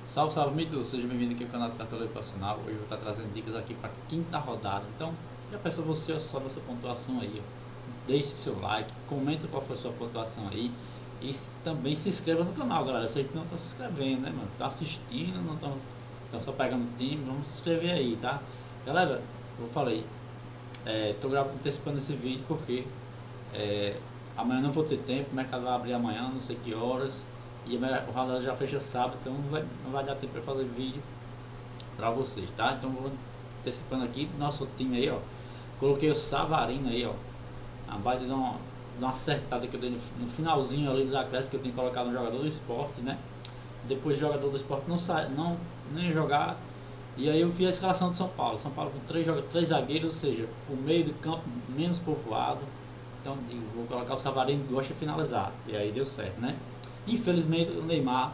Salve, salve, Mito! Seja bem-vindo aqui ao canal do Cartola Educacional. Hoje eu vou estar trazendo dicas aqui para a quinta rodada. Então, já peço a você só nossa pontuação aí, ó. Deixe seu like, comenta qual foi a sua pontuação aí e também se inscreva no canal, galera. Vocês não estão se inscrevendo, né, mano? Tá assistindo, não estão só pegando o time, vamos se inscrever aí, tá? Galera, eu falei, tô antecipando esse vídeo porque amanhã não vou ter tempo, o mercado vai abrir amanhã, não sei que horas. E o radar já fecha sábado, então não vai dar tempo para fazer vídeo para vocês, tá? Então vou antecipando aqui nosso time aí, ó. Coloquei o Savarino aí, ó. A baita de uma acertada que eu dei no finalzinho ali dos acréscimos, que eu tenho colocado no jogador do esporte, né? Depois o jogador do esporte não ia jogar. E aí eu fiz a escalação do São Paulo. São Paulo com três zagueiros, ou seja, o meio de campo menos povoado. Então vou colocar o Savarino que gosta de finalizar. E aí deu certo, né? Infelizmente o Neymar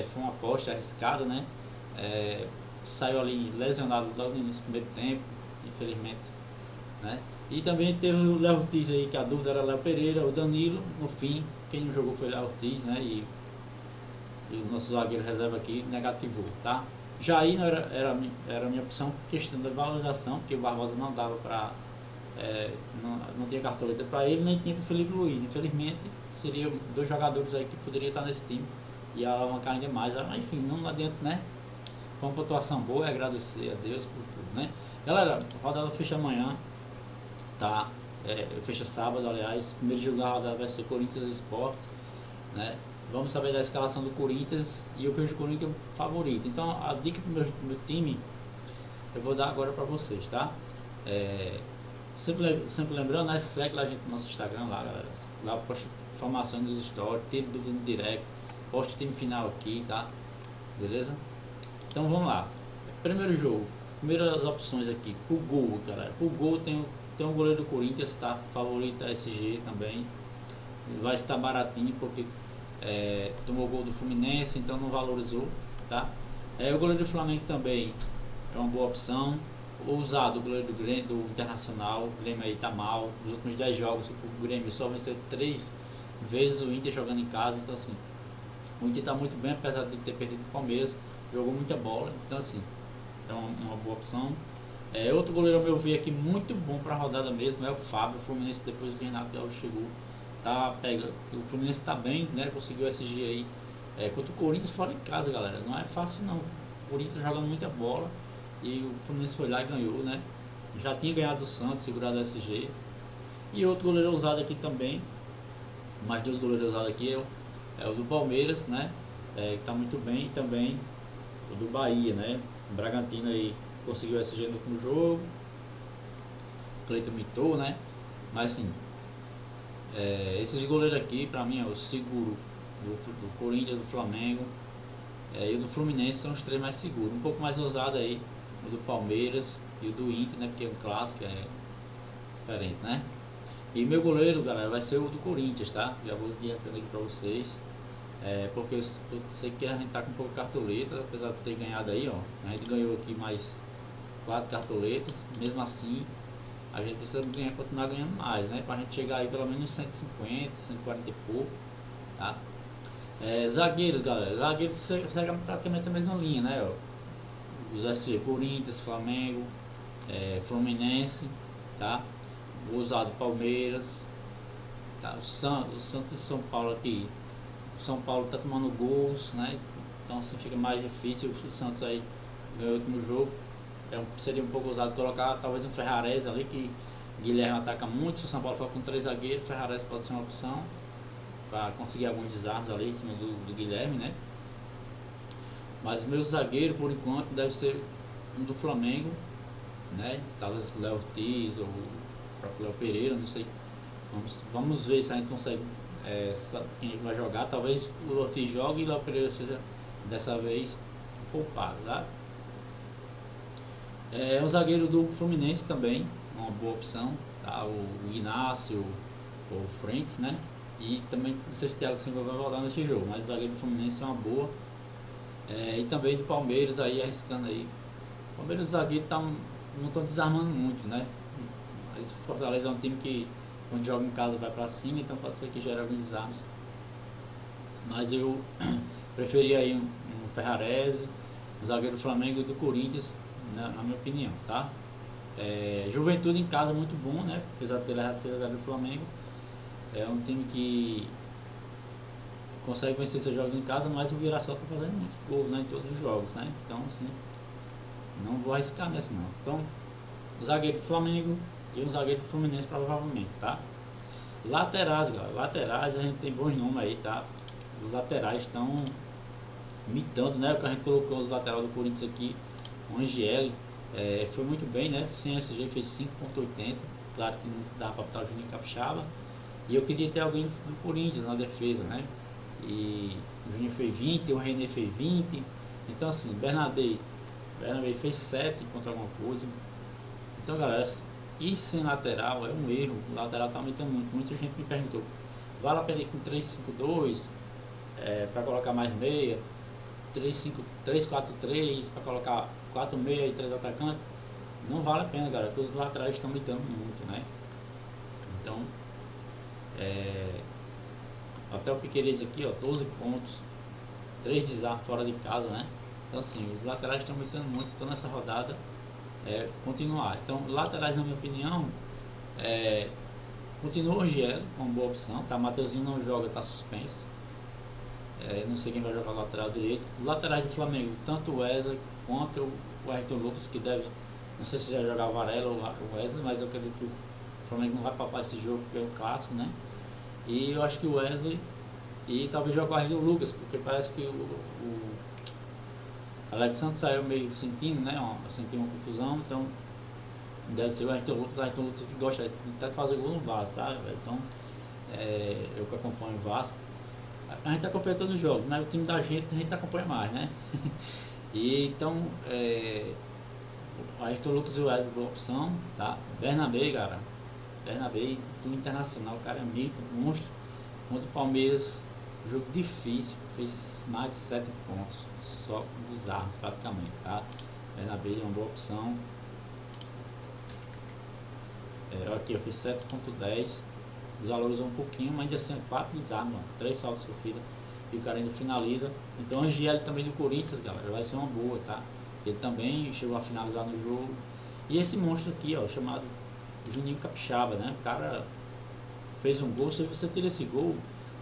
foi uma aposta arriscada, né? Saiu ali lesionado logo no início do primeiro tempo, infelizmente, né? E também teve o Léo Ortiz aí, que a dúvida era Léo Pereira, o Danilo, no fim, quem não jogou foi o Léo Ortiz, né? E o nosso zagueiro reserva aqui negativou, tá? Jair era a minha opção, questão da valorização, porque o Barbosa não dava para não tinha cartoleta para ele, nem tinha para o Felipe Luiz. Infelizmente, seriam dois jogadores aí que poderiam estar nesse time e alavancar ainda mais. Mas enfim, não adianta, né? Foi uma pontuação boa e agradecer a Deus por tudo, né? Galera, a rodada fecha amanhã, tá? Fecha sábado, aliás. Primeiro jogo da rodada vai ser Corinthians e Sport, né? Vamos saber da escalação do Corinthians e eu vejo o Corinthians favorito. Então a dica pro meu time eu vou dar agora para vocês, tá? Sempre lembrando, né? Segue lá a gente no nosso Instagram lá, galera. Lá eu posto informações nos stories, tire dúvida no direct, posto o time final aqui, tá? Beleza? Então vamos lá. Primeiro jogo, primeiras opções aqui, pro gol, galera. Pro gol tem um goleiro do Corinthians, tá? Favorito da SG também. Vai estar baratinho porque tomou gol do Fluminense, então não valorizou, tá? O goleiro do Flamengo também é uma boa opção. Ousado, o goleiro do Grêmio, do Internacional. O Grêmio aí tá mal. Nos últimos 10 jogos o Grêmio só venceu 3 vezes o Inter jogando em casa. Então assim, o Inter tá muito bem, apesar de ter perdido o Palmeiras. Jogou muita bola, então assim, é uma boa opção. Outro goleiro ao meu ver aqui muito bom para a rodada mesmo é o Fábio. O Fluminense, depois que o Renato Gaúcho chegou, o Fluminense tá bem, né? Conseguiu SG aí contra o Corinthians fora em casa, galera. Não é fácil não. O Corinthians jogando muita bola e o Fluminense foi lá e ganhou, né? Já tinha ganhado do Santos, segurado o SG. E outro goleiro ousado aqui também, mais dois goleiros ousados aqui é o do Palmeiras, né? Que tá muito bem, e também o do Bahia, né? O Bragantino aí conseguiu SG no último jogo. Cleiton mitou, né? Mas assim, esses goleiros aqui, pra mim, é o seguro do Corinthians, do Flamengo e o do Fluminense são os três mais seguros. Um pouco mais ousado aí, o do Palmeiras e o do Inter, né? Porque é um clássico, é diferente, né? E meu goleiro, galera, vai ser o do Corinthians, tá? Já vou adiantando aqui pra vocês. Porque eu sei que a gente tá com um pouco de cartoleta, apesar de ter ganhado aí, ó. A gente ganhou aqui mais 4 cartoletas. Mesmo assim, a gente precisa continuar ganhando mais, né? Pra gente chegar aí pelo menos 150, 140 e pouco, tá? Zagueiros, galera. Zagueiros seguem praticamente a mesma linha, né? Ó. Os SC, Corinthians, Flamengo, Fluminense, tá? O ousado Palmeiras, tá? O Santos e São Paulo aqui. O São Paulo está tomando gols, né? Então assim fica mais difícil. O Santos aí ganhou o último jogo. Seria um pouco ousado colocar talvez um Ferrares ali, que Guilherme ataca muito. Se o São Paulo for com 3 zagueiros, Ferrares pode ser uma opção para conseguir alguns desarmes ali em cima do Guilherme, né? Mas meu zagueiro por enquanto deve ser um do Flamengo, né? Talvez Léo Ortiz ou o próprio Léo Pereira, não sei. Vamos ver se a gente consegue quem vai jogar. Talvez o Ortiz jogue e o Léo Pereira seja dessa vez poupado, tá? Um zagueiro do Fluminense também, uma boa opção, tá? O Inácio ou o Frentes, né? E também não sei se o Thiago Silva vai voltar nesse jogo, mas o zagueiro do Fluminense é uma boa. E também do Palmeiras aí arriscando aí. O Palmeiras, os zagueiros não estão desarmando muito, né? Mas o Fortaleza é um time que quando joga em casa vai pra cima, então pode ser que gere alguns desarmes. Mas eu preferi aí um no Ferrarese, o zagueiro do Flamengo e do Corinthians, na minha opinião, tá? Juventude em casa muito bom, né? Apesar de ter levado 6-0 do Flamengo. É um time que consegue vencer seus jogos em casa, mas o Mirassol tá fazendo muito gol, né, em todos os jogos, né? Então, assim, não vou arriscar nessa não. Então, o zagueiro do Flamengo e o zagueiro do Fluminense provavelmente, tá? Laterais, galera. Laterais a gente tem bons nomes aí, tá? Os laterais estão imitando, né? O que a gente colocou os laterais do Corinthians aqui. O Angeli foi muito bem, né? Sem SG fez 5.80. Claro que não dá para botar o Juninho Capixaba. E eu queria ter alguém do Corinthians na defesa, né? E o Juninho fez 20, o René fez 20. Então assim, Bernabé fez 7 contra alguma coisa. Então galera, e sem lateral é um erro. O lateral tá aumentando muito. Muita gente me perguntou, vale a pena ir com 3-5-2 para colocar mais meia, 3-4-3 para colocar 4 meia e 3 atacantes? Não vale a pena, galera, porque os laterais estão aumentando muito, né? Então até o Piqueires aqui, ó, 12 pontos, 3 desarmes fora de casa, né? Então assim, os laterais estão aumentando muito. Então nessa rodada continuar. Então laterais, na minha opinião, continua o GL, uma boa opção, tá? Mateuzinho não joga, tá suspenso. Não sei quem vai jogar o lateral direito. Laterais do Flamengo, tanto o Wesley quanto o Ayrton Lucas, que deve, não sei se já jogar o Varela ou o Wesley, mas eu acredito que o Flamengo não vai papar esse jogo porque é o clássico, né? E eu acho que o Wesley e talvez jogue o Ayrton Lucas, porque parece que o Alex Santos saiu meio sentindo, né? Sentiu uma confusão, então deve ser o Ayrton Lucas que gosta até de fazer gol no Vasco, tá? Então, eu que acompanho o Vasco, a gente acompanha todos os jogos, mas o time da gente a gente acompanha mais, né? E então, o Ayrton Lucas e o Wesley, boa opção, tá? Bernabé, cara, Bernabé do Internacional, o cara é mito, monstro. Contra o Palmeiras, jogo difícil, fez mais de 7 pontos, só desarmes praticamente, tá? Bernabé é uma boa opção. Aqui eu fiz 7.10, desvalorizou um pouquinho, mas ainda assim 4 desarmes, 3 saltos sofridos e o cara ainda finaliza. Então o Angeli também do Corinthians, galera, vai ser uma boa, tá? Ele também chegou a finalizar no jogo. E esse monstro aqui, ó, chamado Juninho Capixaba, né? O cara fez um gol. Se você tira esse gol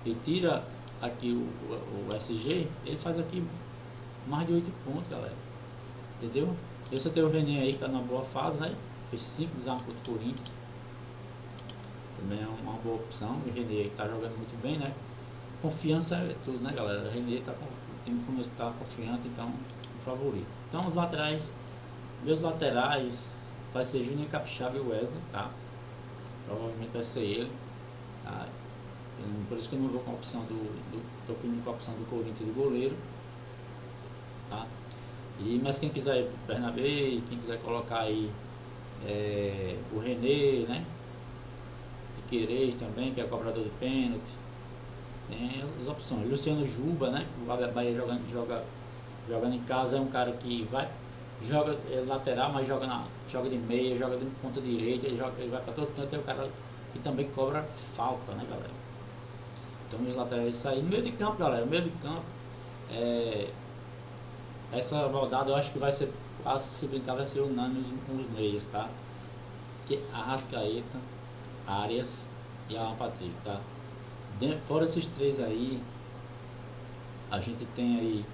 e tira aqui o SG, ele faz aqui mais de 8 pontos, galera, entendeu? E você tem o René aí que tá numa boa fase, né? Fez 5 desarmes contra o Corinthians, também é uma boa opção. O René aí tá jogando muito bem, né? Confiança é tudo, né, galera? O René tá com o time Fluminense tá confiante, então o favorito. Então os laterais, meus laterais vai ser Juninho Capixaba e Wesley, tá? Provavelmente vai ser ele, tá? Por isso que eu não vou com a opção tô pedindo com a opção do Corinthians e do goleiro, tá? Mas quem quiser Bernabé, quem quiser colocar aí o René, né? Piqueires também, que é cobrador de pênalti, tem as opções. Luciano Juba, né? O Bahia jogando em casa, é um cara que joga lateral, mas joga de meia, joga de ponta direita, ele vai para todo canto. É o cara que também cobra falta, né, galera? Então os laterais saem no meio de campo, galera. No meio de campo, essa rodada eu acho que vai ser, se brincar, vai ser unânime os meias, tá? Que Arrascaeta, Arias e Alan Patrick, tá? Fora esses três aí, a gente tem aí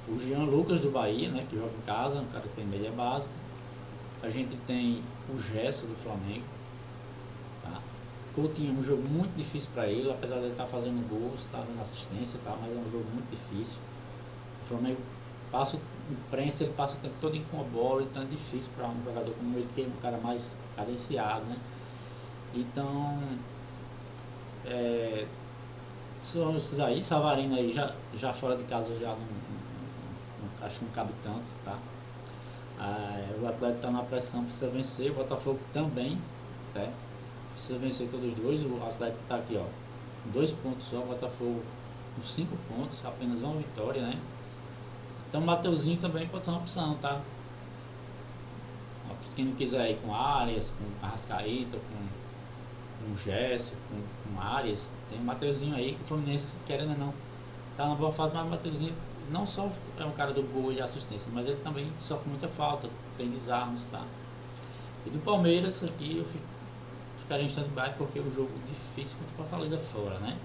o Jean Lucas do Bahia, né, que joga em casa, um cara que tem meia básica. A gente tem o Gerson do Flamengo, tá? Coutinho é um jogo muito difícil para ele, apesar de ele estar fazendo gols, tá dando assistência, tá? Mas é um jogo muito difícil. O Flamengo passa imprensa, ele passa o tempo todo com a bola, então é difícil para um jogador como ele, que é um cara mais cadenciado, né? Então, são esses aí. Savarino aí já fora de casa já não, acho que não cabe tanto, tá? O Atlético está na pressão, precisa vencer. O Botafogo também, né? Precisa vencer todos os dois. O Atlético está aqui, ó, 2 pontos só. O Botafogo com 5 pontos, apenas uma vitória, né? Então o Mateuzinho também pode ser uma opção, tá? Quem não quiser ir com Arias, com Arrascaeta, com Gerson, com Arias, tem o Mateuzinho aí que o Fluminense, querendo ou não, tá na boa fase, mas o Mateuzinho não só é um cara do gol e de assistência, mas ele também sofre muita falta, tem desarmes, tá? E do Palmeiras aqui eu ficaria em stand-by porque é um jogo difícil contra o Fortaleza fora, né?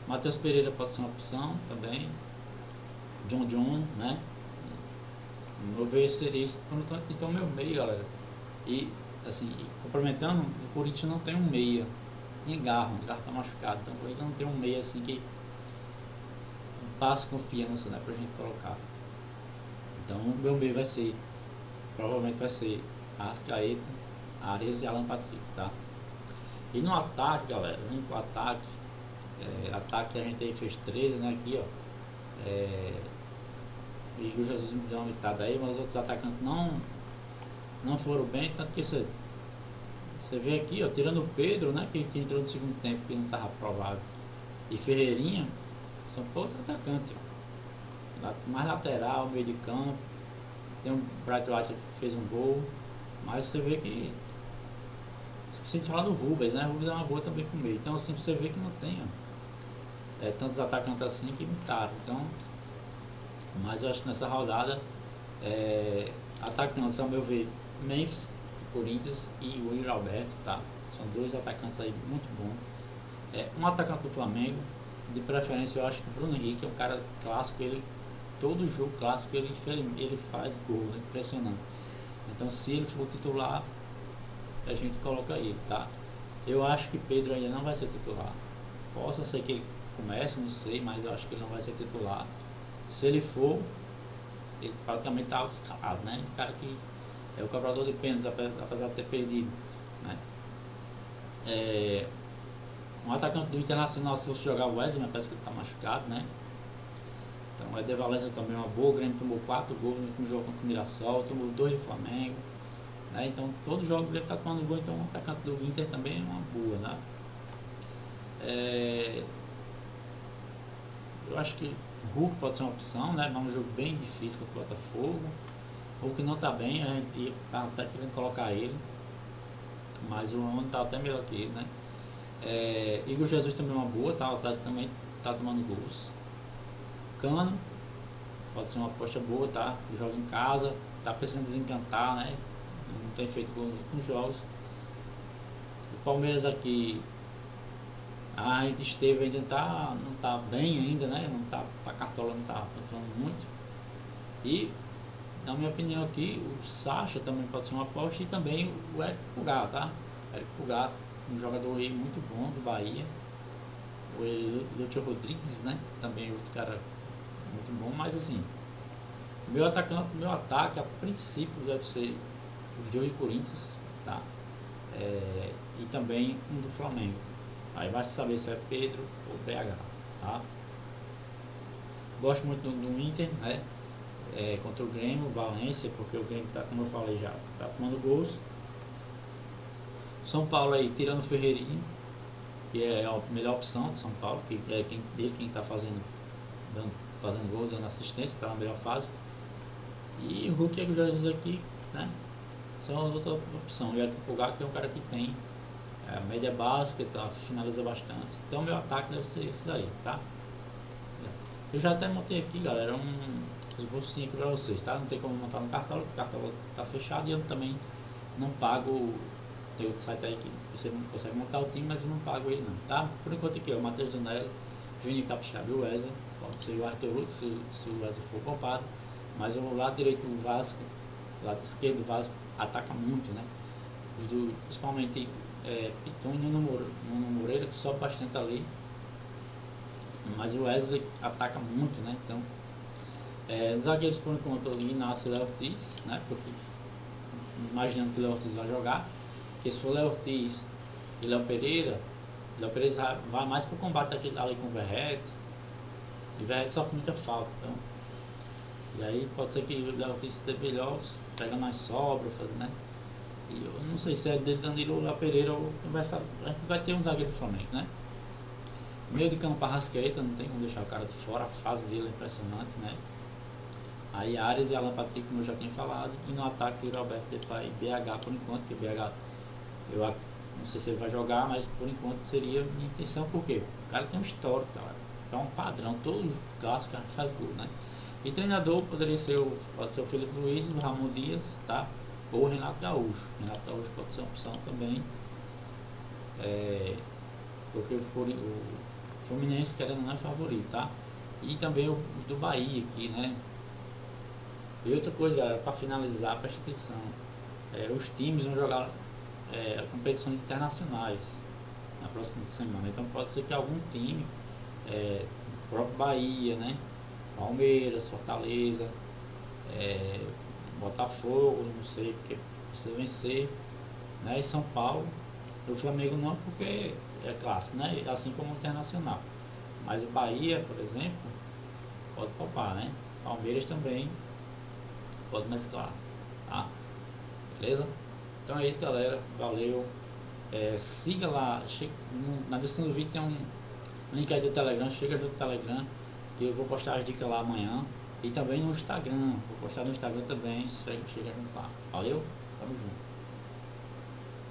Matheus Pereira pode ser uma opção também. John, né? No meu ver seria isso por enquanto. Então meu meio, galera. E assim, complementando, o Corinthians não tem um meia. Nem Garro tá machucado. Então o Corinthians não tem um meia assim que passe confiança, né? Pra gente colocar. Então o meu meio vai ser, provavelmente vai ser Arrascaeta, Arias e Alan Patrick, tá? E no ataque, galera, vem pro ataque. Ataque a gente aí fez 13, né? Aqui, ó. Igor Jesus me deu uma mitada aí, mas os outros atacantes não foram bem, tanto que você vê aqui, ó, tirando o Pedro, né, que entrou no segundo tempo, que não estava provável, e Ferreirinha, são poucos atacantes, ó. Mais lateral, meio de campo, tem um Bright White que fez um gol, mas você vê que, esqueci de falar do Rubens, né, o Rubens é uma boa também pro meio, então assim, você vê que não tem, ó, tantos atacantes assim que imitaram, então, mas eu acho que nessa rodada, atacantes, ao meu ver, Memphis, Corinthians e o Yuri Alberto, tá? São dois atacantes aí muito bons. Um atacante do Flamengo, de preferência eu acho que o Bruno Henrique é um cara clássico, todo jogo clássico ele faz gol, né? Impressionante. Então se ele for titular, a gente coloca ele, tá? Eu acho que Pedro ainda não vai ser titular. Possa ser que ele comece, não sei, mas eu acho que ele não vai ser titular. Se ele for, ele praticamente está escalado, né? Um cara que é o cobrador de pênaltis, apesar de ter perdido, né? Um atacante do Internacional, se fosse jogar o Wesley, mas parece que ele está machucado, né? Então o Eder Valencia também é uma boa. O Grêmio tomou 4 gols no último jogo contra o Mirassol, tomou 2 do Flamengo, né? Então todo jogo o Grêmio está tomando gol, então o atacante do Inter também é uma boa, né? Eu acho que o Hulk pode ser uma opção, né? É um jogo bem difícil contra o Botafogo. O Hulk não está bem, a gente está até querendo colocar ele, mas o Ronaldo está até melhor que ele, né? Igor Jesus também é uma boa, tá? O Atlético também está tomando gols. Cano pode ser uma aposta boa, tá? Joga em casa, está precisando desencantar, né? Não tem feito gol nos jogos. O Palmeiras aqui, a gente esteve ainda não está bem ainda, né? Não tá, a cartola não está pontuando muito. E na minha opinião aqui, o Sacha também pode ser uma aposta e também o Eric Pulgar, tá? Eric Pulgar, um jogador aí muito bom do Bahia. O Lúcio Rodrigues, né? Também outro cara muito bom, mas assim, meu ataque a princípio deve ser os dois do Corinthians, tá? E também um do Flamengo. Aí vai saber se é Pedro ou BH, tá? Gosto muito do Inter, né? Contra o Grêmio, Valência, porque o Grêmio tá, como eu falei já, tá tomando gols. São Paulo aí, tirando o Ferreirinha, que é a melhor opção de São Paulo, que é quem tá fazendo gol, dando assistência, tá na melhor fase. E o Hulk e o Jesus aqui, né? São as outras opções. O Eric Pulgar, que é um cara que tem a média básica, tá, finaliza bastante. Então meu ataque deve ser esses aí, tá? Eu já até montei aqui, galera, os bolsinhos aqui pra vocês, tá? Não tem como montar no Cartola, porque o Cartola tá fechado e eu também não pago. Tem outro site aí que você consegue montar o time, mas eu não pago ele não, tá? Por enquanto aqui, ó, Matheus Janela, Juninho Capixaba e o Wesley. Pode ser o Arthur Ruth, se o Wesley for poupado. Mas o lado direito do Vasco, o lado esquerdo do Vasco ataca muito, né? Principalmente Piton e Nuno Moreira, que sobe bastante ali. Mas o Wesley ataca muito, né? Então, zagueiros por enquanto ali, Inácio e Léo Ortiz, né? Porque imaginando que o Léo Ortiz vai jogar, porque se for Léo Ortiz e Léo Pereira vai mais para o combate ali com o Verrete, e o Verrete sofre muita falta, então, e aí pode ser que o Léo Ortiz se dê melhor, pega mais sobra, né? E eu não sei se é dele, Danilo ou Léo Pereira, ou a gente vai ter um zagueiro do Flamengo, né? Meio de campo Arrascaeta, não tem como deixar o cara de fora, a fase dele é impressionante, né? Aí Arias e Alan Patrick, como eu já tinha falado, e no ataque Roberto Depay e BH por enquanto, que BH eu não sei se ele vai jogar, mas por enquanto seria minha intenção, porque o cara tem um histórico, cara. é um padrão, todos os clássicos faz gol, né? E treinador pode ser o Felipe Luiz, o Ramon Dias, tá? Ou o Renato Gaúcho. Renato Gaúcho pode ser uma opção também. Porque o Fluminense, querendo não, é favorito, tá? E também o do Bahia aqui, né? E outra coisa, galera, para finalizar, presta atenção. Os times vão jogar competições internacionais na próxima semana. Então pode ser que algum time, o próprio Bahia, né? Palmeiras, Fortaleza, Botafogo, não sei, porque precisa vencer, né? E São Paulo. O Flamengo não, porque é clássico, né? Assim como o Internacional. Mas o Bahia, por exemplo, pode poupar, né? Palmeiras também pode mesclar, tá? Beleza? Então é isso, galera. Valeu. Siga lá. Na descrição do vídeo tem um link aí do Telegram. Chega junto do Telegram, que eu vou postar as dicas lá amanhã. E também no Instagram. Vou postar no Instagram também. Chega junto lá. Valeu? Tamo junto.